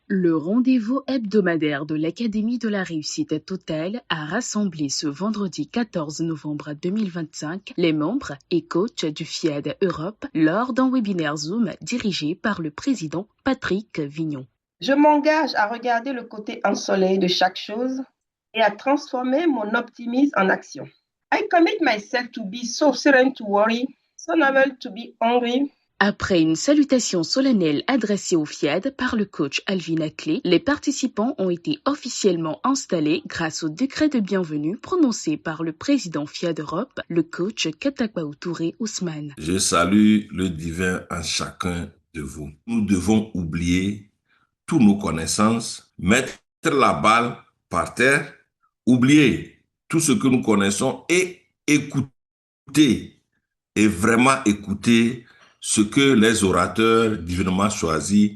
Le rendez-vous hebdomadaire de l'Académie de la réussite totale a rassemblé ce vendredi 14 novembre 2025 les membres et coachs du FIAD Europe lors d'un webinaire Zoom dirigé par le président Patrick Vignon. Je m'engage à regarder le côté ensoleillé de chaque chose et à transformer mon optimisme en action. I commit myself to be so serene to worry, so novel to be hungry. Après une salutation solennelle adressée au FIAD par le coach Alvin Ackley, les participants ont été officiellement installés grâce au décret de bienvenue prononcé par le président FIAD Europe, le coach Katakbaou Touré Ousmane. Je salue le divin en chacun de vous. Nous devons oublier toutes nos connaissances, mettre la balle par terre, oublier tout ce que nous connaissons et écouter, et vraiment écouter ce que les orateurs divinement choisis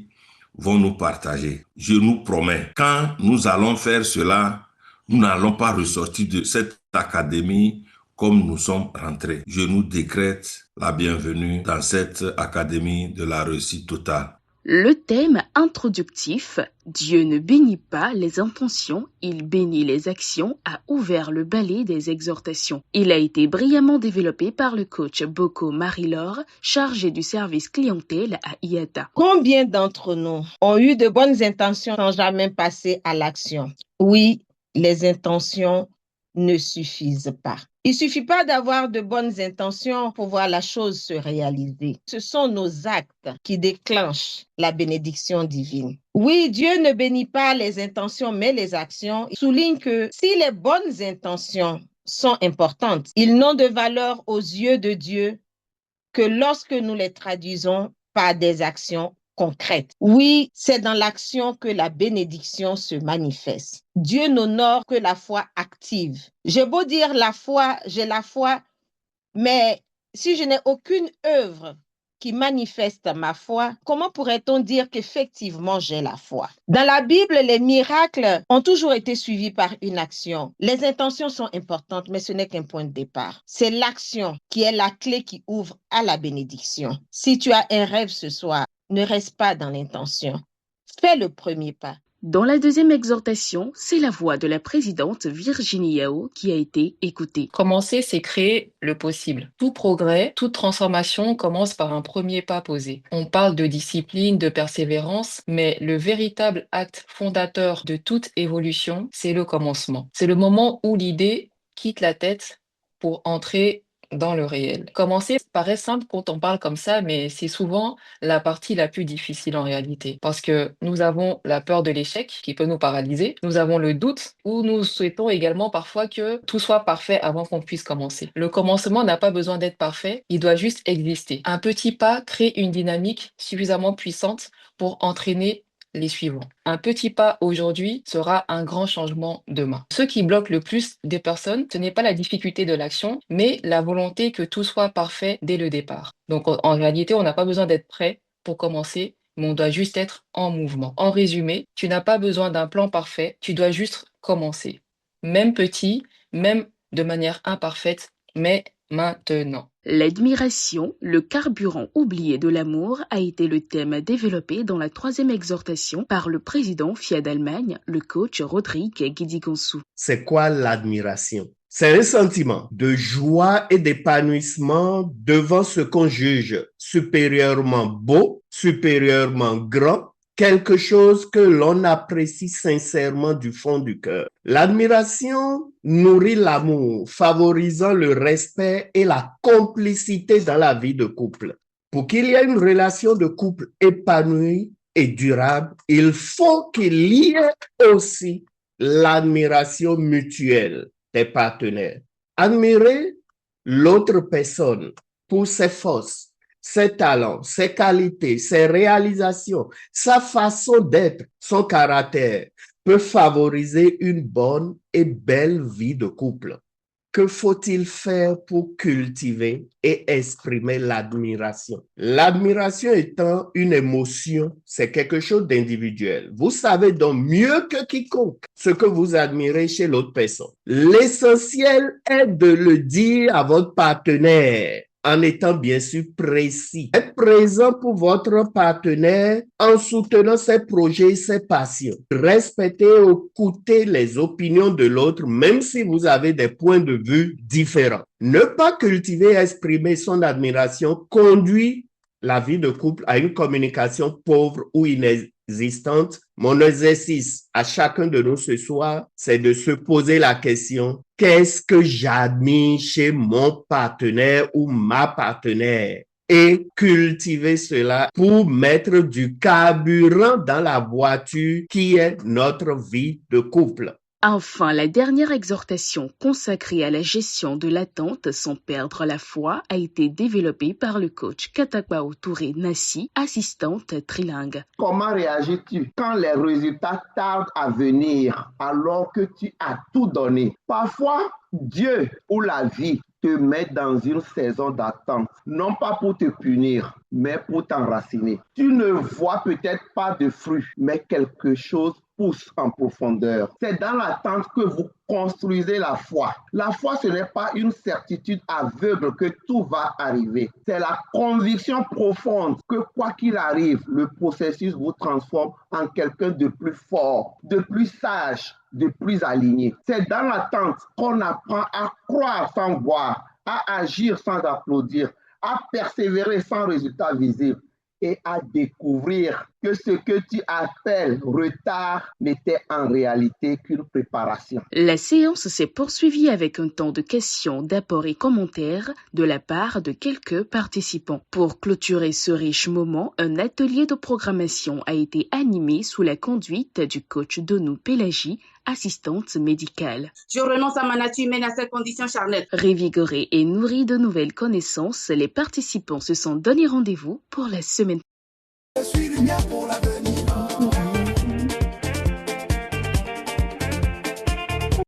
vont nous partager. Je nous promets, quand nous allons faire cela, nous n'allons pas ressortir de cette académie comme nous sommes rentrés. Je nous décrète la bienvenue dans cette académie de la réussite totale. Le thème introductif « Dieu ne bénit pas les intentions, il bénit les actions » a ouvert le balai des exhortations. Il a été brillamment développé par le coach Boko Marie-Laure, chargé du service clientèle à IATA. Combien d'entre nous ont eu de bonnes intentions sans jamais passer à l'action? Oui, les intentions ne suffisent pas. Il ne suffit pas d'avoir de bonnes intentions pour voir la chose se réaliser. Ce sont nos actes qui déclenchent la bénédiction divine. Oui, Dieu ne bénit pas les intentions, mais les actions. Il souligne que si les bonnes intentions sont importantes, ils n'ont de valeur aux yeux de Dieu que lorsque nous les traduisons par des actions concrètes. Oui, c'est dans l'action que la bénédiction se manifeste. Dieu n'honore que la foi active. J'ai beau dire la foi, j'ai la foi, mais si je n'ai aucune œuvre qui manifeste ma foi, comment pourrait-on dire qu'effectivement j'ai la foi? Dans la Bible, les miracles ont toujours été suivis par une action. Les intentions sont importantes, mais ce n'est qu'un point de départ. C'est l'action qui est la clé qui ouvre à la bénédiction. Si tu as un rêve ce soir, ne reste pas dans l'intention. Fais le premier pas. Dans la deuxième exhortation, c'est la voix de la présidente Virginie Yao qui a été écoutée. Commencer, c'est créer le possible. Tout progrès, toute transformation commence par un premier pas posé. On parle de discipline, de persévérance, mais le véritable acte fondateur de toute évolution, c'est le commencement. C'est le moment où l'idée quitte la tête pour entrer dans le réel. Commencer paraît simple quand on parle comme ça, mais c'est souvent la partie la plus difficile en réalité. Parce que nous avons la peur de l'échec qui peut nous paralyser. Nous avons le doute ou nous souhaitons également parfois que tout soit parfait avant qu'on puisse commencer. Le commencement n'a pas besoin d'être parfait, il doit juste exister. Un petit pas crée une dynamique suffisamment puissante pour entraîner les suivants. Un petit pas aujourd'hui sera un grand changement demain. Ce qui bloque le plus des personnes, ce n'est pas la difficulté de l'action, mais la volonté que tout soit parfait dès le départ. Donc en réalité, on n'a pas besoin d'être prêt pour commencer, mais on doit juste être en mouvement. En résumé, tu n'as pas besoin d'un plan parfait, tu dois juste commencer. Même petit, même de manière imparfaite, mais maintenant. L'admiration, le carburant oublié de l'amour, a été le thème développé dans la troisième exhortation par le président FIAD Allemagne, le coach Rodrigue Guidigonsou. C'est quoi l'admiration? C'est un sentiment de joie et d'épanouissement devant ce qu'on juge supérieurement beau, supérieurement grand, quelque chose que l'on apprécie sincèrement du fond du cœur. L'admiration nourrit l'amour, favorisant le respect et la complicité dans la vie de couple. Pour qu'il y ait une relation de couple épanouie et durable, il faut qu'il y ait aussi l'admiration mutuelle des partenaires. Admirer l'autre personne pour ses forces, ses talents, ses qualités, ses réalisations, sa façon d'être, son caractère, peut favoriser une bonne et belle vie de couple. Que faut-il faire pour cultiver et exprimer l'admiration? L'admiration étant une émotion, c'est quelque chose d'individuel. Vous savez donc mieux que quiconque ce que vous admirez chez l'autre personne. L'essentiel est de le dire à votre partenaire en étant bien sûr précis. Être présent pour votre partenaire en soutenant ses projets et ses passions. Respecter et écouter les opinions de l'autre, même si vous avez des points de vue différents. Ne pas cultiver et exprimer son admiration conduit la vie de couple à une communication pauvre ou inexistante. Mon exercice à chacun de nous ce soir, c'est de se poser la question: qu'est-ce que j'admire chez mon partenaire ou ma partenaire? Et cultiver cela pour mettre du carburant dans la voiture qui est notre vie de couple. Enfin, la dernière exhortation consacrée à la gestion de l'attente sans perdre la foi a été développée par le coach Katakbao Touré Nassi, assistante trilingue. Comment réagis-tu quand les résultats tardent à venir alors que tu as tout donné? Parfois, Dieu ou la vie te met dans une saison d'attente, non pas pour te punir, mais pour t'enraciner. Tu ne vois peut-être pas de fruits, mais quelque chose pousse en profondeur. C'est dans l'attente que vous construisez la foi. La foi, ce n'est pas une certitude aveugle que tout va arriver. C'est la conviction profonde que quoi qu'il arrive, le processus vous transforme en quelqu'un de plus fort, de plus sage, de plus aligné. C'est dans l'attente qu'on apprend à croire sans voir, à agir sans applaudir, à persévérer sans résultat visible et à découvrir que ce que tu appelles retard n'était en réalité qu'une préparation. La séance s'est poursuivie avec un temps de questions, d'apports et commentaires de la part de quelques participants. Pour clôturer ce riche moment, un atelier de programmation a été animé sous la conduite du coach Donou Pélagie, assistante médicale. Je renonce à ma nature humaine, à cette condition charnelle. Revigorés et nourris de nouvelles connaissances, les participants se sont donné rendez-vous pour la semaine. Je suis lumière pour la